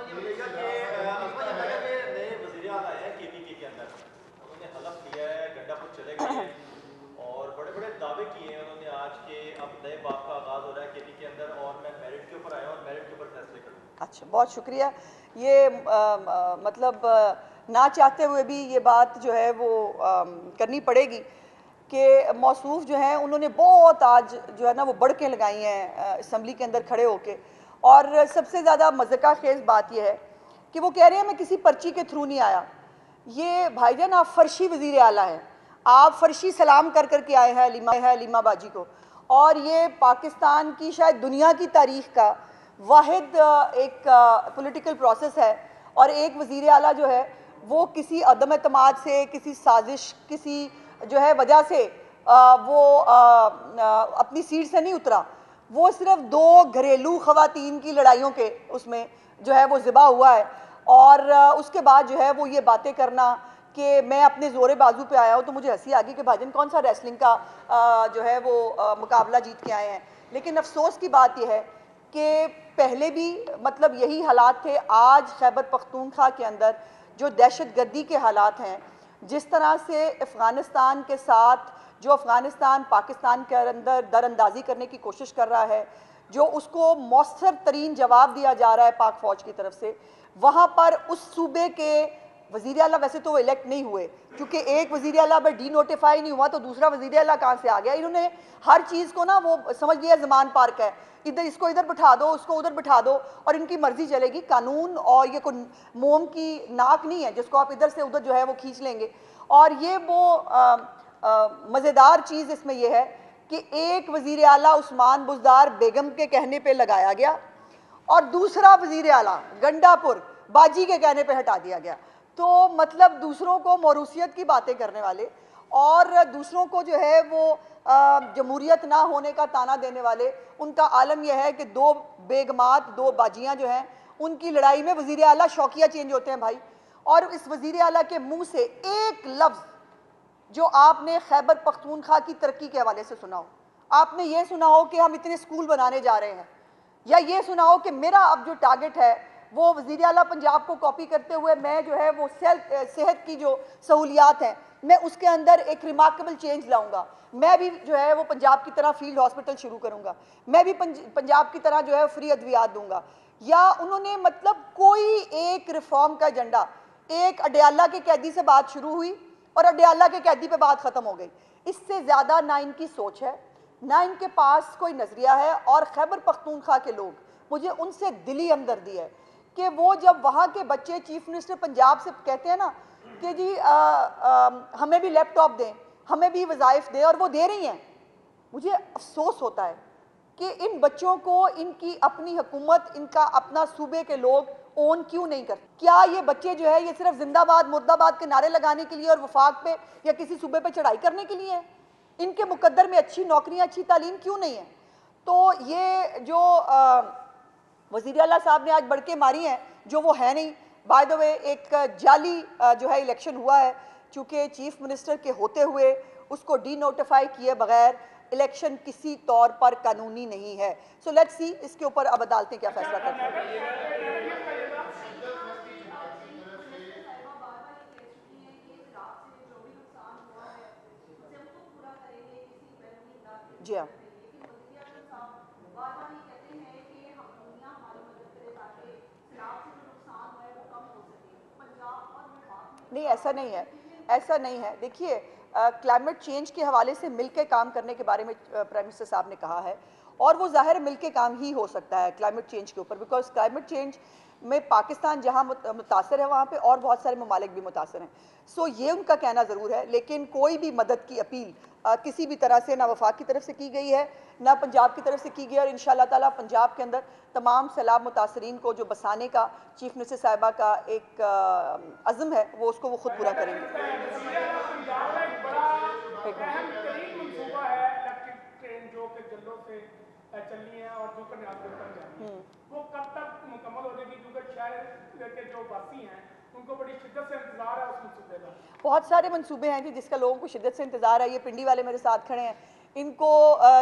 मिलेगा कि अज़मा ये लगा कि नए वज़ीर आला आए हैं केपीके के अंदर, उन्होंने हलफ लिया है, गंडापुर चले गए हैं और बड़े-बड़े दावे किए हैं उन्होंने आज के अब नए बाब का आगाज़ हो रहा है केपी के अंदर और मैं मेरिट के ऊपर आया हूँ और मेरिट के ऊपर फैसले करूँगा। अच्छा, बहुत शुक्रिया। ये मतलब ना चाहते हुए भी ये बात जो है वो करनी पड़ेगी कि मौसूफ जो हैं उन्होंने बहुत आज जो है ना वो बढ़कें लगाई हैं असम्बली के अंदर खड़े होके। और सबसे ज़्यादा मज़ाक़ा खेज़ बात यह है कि वो कह रहे हैं मैं किसी पर्ची के थ्रू नहीं आया। ये भाईजान आप फ़र्शी वज़ीर आला हैं, आप फ़र्शी सलाम कर कर के आए हैं अलीमा बाजी को, और ये पाकिस्तान की शायद दुनिया की तारीख़ का वाहिद एक पॉलिटिकल प्रोसेस है। और एक वज़ीर आला जो है वो किसी अदम एतमाद से, किसी साजिश, किसी जो है वजह से वो अपनी सीट से नहीं उतरा। वो सिर्फ दो घरेलू ख़वातीन की लड़ाइयों के उसमें जो है वो ज़िबा हुआ है। और उसके बाद जो है वो ये बातें करना कि मैं अपने ज़ोरे बाजू पे आया हूँ, तो मुझे हंसी आ गई कि भाईजान कौन सा रेसलिंग का जो है वो मुकाबला जीत के आए हैं। लेकिन अफसोस की बात यह है कि पहले भी मतलब यही हालात थे। आज खैबर पख्तूनख्वा के अंदर जो दहशतगर्दी के हालात हैं, जिस तरह से अफ़गानिस्तान के साथ जो अफ़गानिस्तान पाकिस्तान के अंदर दरअंदाज़ी करने की कोशिश कर रहा है, जो उसको मौसर तरीन जवाब दिया जा रहा है पाक फ़ौज की तरफ से, वहाँ पर उस सूबे के वज़ीर आला वैसे तो वो इलेक्ट नहीं हुए, क्योंकि एक वज़ीर आला अगर डी नोटिफाई नहीं हुआ तो दूसरा वज़ीर आला कहाँ से आ गया। इन्होंने हर चीज़ को ना वो समझ लिया ज़मान पार्क है, इधर इसको इधर बिठा दो, उसको उधर बिठा दो और इनकी मर्जी चलेगी। कानून और ये कोई मोम की नाक नहीं है जिसको आप इधर से उधर जो है वो खींच लेंगे। और ये वो मज़ेदार चीज़ इसमें यह है कि एक वज़ीर आला उस्मान बुज़दार बेगम के कहने पे लगाया गया और दूसरा वज़ीर आला गंडापुर बाजी के कहने पे हटा दिया गया। तो मतलब दूसरों को मौरूसियत की बातें करने वाले और दूसरों को जो है वो जमहूरियत ना होने का ताना देने वाले, उनका आलम यह है कि दो बेगमात, दो बाजियाँ जो हैं, उनकी लड़ाई में वज़ीर आला शौकिया चेंज होते हैं भाई। और इस वज़ीर आला के मुँह से एक लफ्ज़ जो आपने खैबर पख्तूनख्वा की तरक्की के हवाले से सुना हो, आपने ये सुना हो कि हम इतने स्कूल बनाने जा रहे हैं, या ये सुना हो कि मेरा अब जो टारगेट है वो वज़ीर आला पंजाब को कॉपी करते हुए मैं जो है वो सेहत की जो सहूलियात हैं मैं उसके अंदर एक रिमार्केबल चेंज लाऊंगा, मैं भी जो है वो पंजाब की तरह फील्ड हॉस्पिटल शुरू करूंगा, मैं भी पंजाब की तरह जो है फ्री अद्वियात दूंगा। या उन्होंने मतलब कोई एक रिफॉर्म का एजेंडा, एक अडयाला के कैदी से बात शुरू हुई और अडयाला के कैदी पे बात खत्म हो गई। इससे ज़्यादा ना इनकी सोच है, ना इनके पास कोई नज़रिया है। और खैबर पख्तूनख्वा के लोग, मुझे उनसे दिली हमदर्दी है कि वो जब वहाँ के बच्चे चीफ मिनिस्टर पंजाब से कहते हैं ना कि जी हमें भी लैपटॉप दें, हमें भी वज़ाइफ दें, और वो दे रही हैं, मुझे अफसोस होता है कि इन बच्चों को इनकी अपनी हुकूमत, इनका अपना सूबे के लोग ओन क्यों नहीं करते। क्या ये बच्चे जो है ये सिर्फ जिंदाबाद मुर्दाबाद के नारे लगाने के लिए और वफाक पे या किसी सूबे पे चढ़ाई करने के लिए हैं? इनके मुकद्दर में अच्छी नौकरियां, अच्छी तालीम क्यों नहीं है? तो ये जो वज़ीर आला साहब ने आज बढ़के मारी हैं, जो वो है नहीं। बाय द वे एक जाली जो है इलेक्शन हुआ है, चूँकि चीफ मिनिस्टर के होते हुए उसको डी नोटिफाई किए बगैर इलेक्शन किसी तौर पर कानूनी नहीं है। सो लेट्स सी इसके ऊपर अब अदालतें क्या फैसला करती हैं। जी हाँ, नहीं ऐसा नहीं है, ऐसा नहीं है। देखिए क्लाइमेट चेंज के हवाले से मिलकर काम करने के बारे में प्राइम मिनिस्टर साहब ने कहा है, और वो ज़ाहिर मिलकर काम ही हो सकता है क्लाइमेट चेंज के ऊपर, बिकॉज क्लाइमेट चेंज में पाकिस्तान जहाँ मुतासर है वहाँ पे और बहुत सारे ममालिक भी मुतासर हैं। सो ये उनका कहना ज़रूर है, लेकिन कोई भी मदद की अपील किसी भी तरह से ना वफाक की तरफ से की गई है ना पंजाब की तरफ से की गई है। और इंशाअल्लाह ताला पंजाब के अंदर तमाम सैलाब मुतासरीन को जो बसाने का चीफ मिनिस्टर साहिबा का एक अज़म है वो उसको वो खुद पूरा करेंगे। चलनी है और जो करनाल के ऊपर जानी है वो कब तक मुकम्मल हो जाएगी, क्योंकि शहर के जो वासी हैं उनको बड़ी शिद्दत से इंतजार है उस मंसूबे का। बहुत सारे मंसूबे हैं जी जिसका लोगों को शिद्दत से इंतज़ार है। ये पिंडी वाले मेरे साथ खड़े हैं, इनको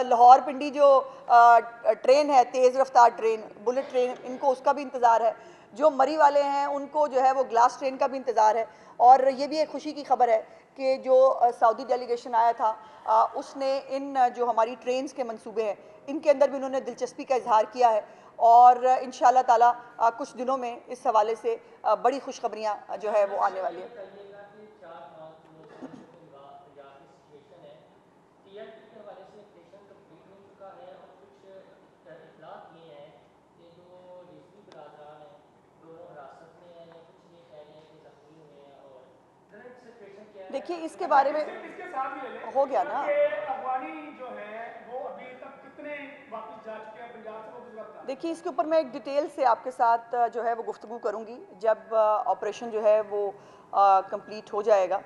लाहौर पिंडी जो ट्रेन है, तेज़ रफ्तार ट्रेन, बुलेट ट्रेन, इनको उसका भी इंतज़ार है। जो मरी वाले हैं उनको जो है वो ग्लास ट्रेन का भी इंतज़ार है। और ये भी एक खुशी की खबर है कि जो सऊदी डेलीगेशन आया था उसने इन जो हमारी ट्रेन्स के मंसूबे हैं इनके अंदर भी उन्होंने दिलचस्पी का इजहार किया है और इंशाअल्लाह ताला कुछ दिनों में इस हवाले से बड़ी खुशखबरियाँ जो है वो आने वाली है। देखिए इसके बारे में इसके साथ ही ले लें हो गया ना। कि अफगानी जो है वो अभी तक कितने वापस जा चुके हैं पंजाब से, वो किस वक्त? देखिए इसके ऊपर मैं एक डिटेल से आपके साथ जो है वो गुफ्तगू करूंगी जब ऑपरेशन जो है वो कंप्लीट हो जाएगा।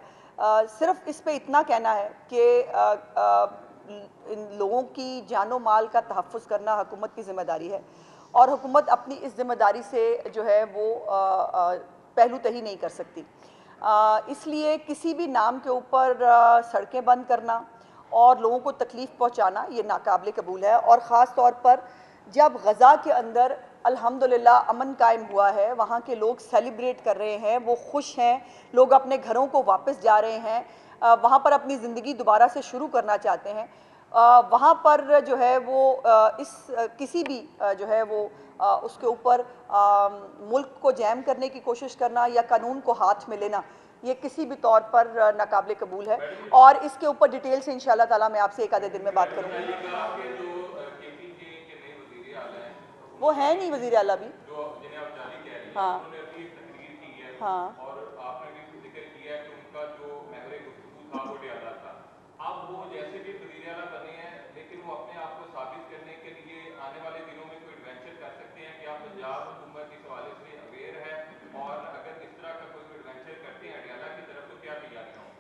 सिर्फ इस पे इतना कहना है कि इन लोगों की जानो माल का तहफ़्फ़ुज़ करना हुकूमत की ज़िम्मेदारी है और हुकूमत अपनी इस ज़िम्मेदारी से जो है वो पहलू तही नहीं कर सकती। इसलिए किसी भी नाम के ऊपर सड़कें बंद करना और लोगों को तकलीफ़ पहुंचाना ये नाकाबिल कबूल है। और ख़ास तौर पर जब गज़ा के अंदर अल्हम्दुलिल्लाह अमन कायम हुआ है, वहाँ के लोग सेलिब्रेट कर रहे हैं, वो खुश हैं, लोग अपने घरों को वापस जा रहे हैं, वहाँ पर अपनी ज़िंदगी दोबारा से शुरू करना चाहते हैं, वहाँ पर जो है वो किसी भी जो है वो उसके ऊपर मुल्क को जैम करने की कोशिश करना या कानून को हाथ में लेना ये किसी भी तौर पर नाकाबिल कबूल है। और इसके ऊपर डिटेल से इंशाअल्लाह ताला मैं आपसे एक आधे दिन में बात करूँगी। वो है नहीं वज़ीर आला भी। हाँ हाँ और आपने भी जिक्र किया कि उनका जो महवर गुफ्तगू था वो डयाला था। अब वो जैसे भी वज़ीर आला बने हैं लेकिन वो अपने आप को साबित करने के लिए आने वाले दिनों में कोई एडवेंचर कर सकते हैं कि आप पंजाब हुकूमत इस हवाले से अवेयर है और अगर इस तरह का कोई एडवेंचर करते हैं डयाला की तरफ तो क्या तैयारियाँ होंगी?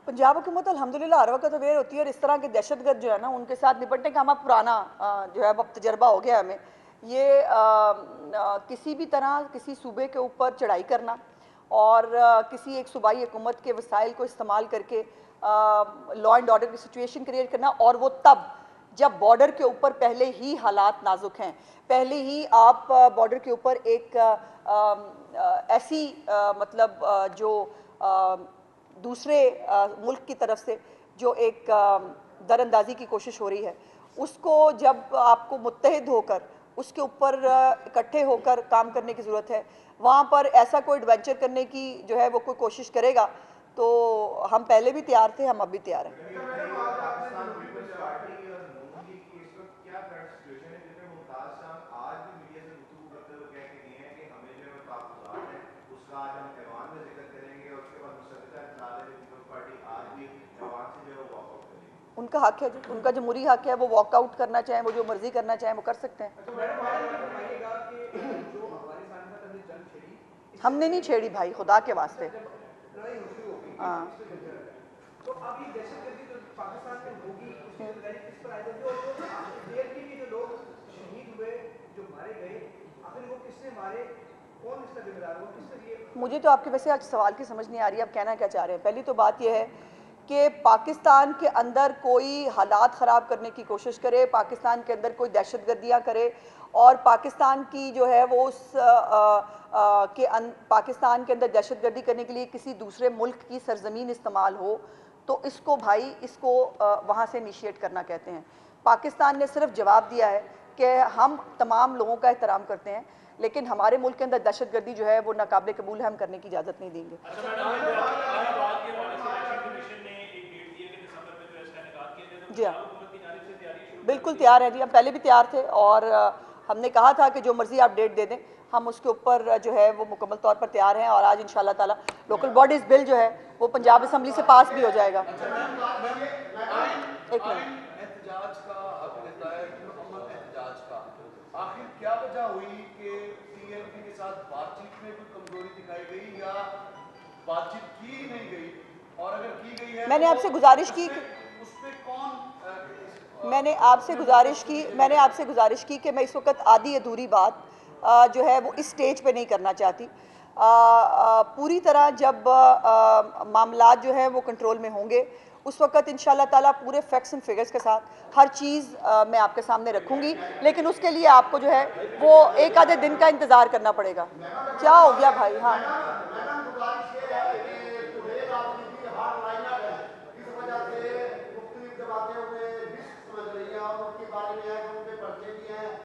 पंजाब हुकूमत अल्हम्दुलिल्लाह हर वक्त अवेयर होती है और इस तरह के दहशतगर्द जो है ना उनके साथ निपटने का हमारा पुराना जो है अब तजर्बा हो गया हमें। ये किसी भी तरह किसी सूबे के ऊपर चढ़ाई करना और किसी एक सूबाई हुकूमत के वसाइल को इस्तेमाल करके लॉ एंड ऑर्डर की सिचुएशन क्रिएट करना, और वो तब जब बॉर्डर के ऊपर पहले ही हालात नाजुक हैं, पहले ही आप बॉर्डर के ऊपर एक ऐसी मतलब जो दूसरे मुल्क की तरफ से जो एक दरअंदाजी की कोशिश हो रही है उसको जब आपको मुत्तहिद होकर उसके ऊपर इकट्ठे होकर काम करने की ज़रूरत है। वहाँ पर ऐसा कोई एडवेंचर करने की जो है वो कोई कोशिश करेगा तो हम पहले भी तैयार थे, हम अब भी तैयार हैं। उनका हक है, जो उनका जमहूरी हक है, वो वॉकआउट करना चाहें, वो जो मर्जी करना चाहें वो कर सकते हैं। हमने नहीं छेड़ी भाई, खुदा के वास्ते। हाँ तो अब ये दहशतगर्दी जो पाकिस्तान में होगी उसकी जिम्मेदारी किस पर आएगी? जो DLP के जो लोग शहीद हुए, जो मारे गए, आखिर वो किसने मारे, कौन इसका जिम्मेदार हो, किसने ये? मुझे तो आपके वैसे आज सवाल की समझ नहीं आ रही है, आप कहना क्या चाह रहे हैं। पहली तो बात यह है कि पाकिस्तान के अंदर कोई हालात ख़राब करने की कोशिश करे, पाकिस्तान के अंदर कोई दहशतगर्दियाँ करे और पाकिस्तान की जो है वो पाकिस्तान के अंदर दहशतगर्दी करने के लिए किसी दूसरे मुल्क की सरजमीन इस्तेमाल हो तो इसको भाई इसको वहाँ से इनिशिएट करना कहते हैं। पाकिस्तान ने सिर्फ जवाब दिया है कि हम तमाम लोगों का एहतराम करते हैं लेकिन हमारे मुल्क के अंदर दहशतगर्दी जो है वो नाकाबिल कबूल है, हम करने की इजाज़त नहीं देंगे। जी हाँ, बिल्कुल तैयार है जी, हम पहले भी तैयार थे और हमने कहा था कि जो मर्ज़ी आप डेट दे दें हम उसके ऊपर जो है वो मुकम्मल तौर पर तैयार हैं और आज इंशाअल्लाह ताला लोकल बॉडीज़ बिल जो है वो पंजाब असम्बली से पास भी हो जाएगा। एक मिनट, आखिर क्या वजह हुई कि TLP के साथ बातचीत में कोई कमजोरी दिखाई गई या बातचीत की नहीं गई, और अगर की गई है मैंने आपसे गुजारिश की उसमें कौन मैंने आपसे गुजारिश की कि मैं इस वक्त आधी अधूरी बात जो है वो इस स्टेज पे नहीं करना चाहती। पूरी तरह जब मामलात जो है वो कंट्रोल में होंगे उस वक्त इंशाल्लाह ताला पूरे फैक्ट्स एंड फिगर्स के साथ हर चीज़ मैं आपके सामने रखूँगी, लेकिन उसके लिए आपको जो है वो एक आधे दिन का इंतज़ार करना पड़ेगा। क्या हो गया भाई? हाँ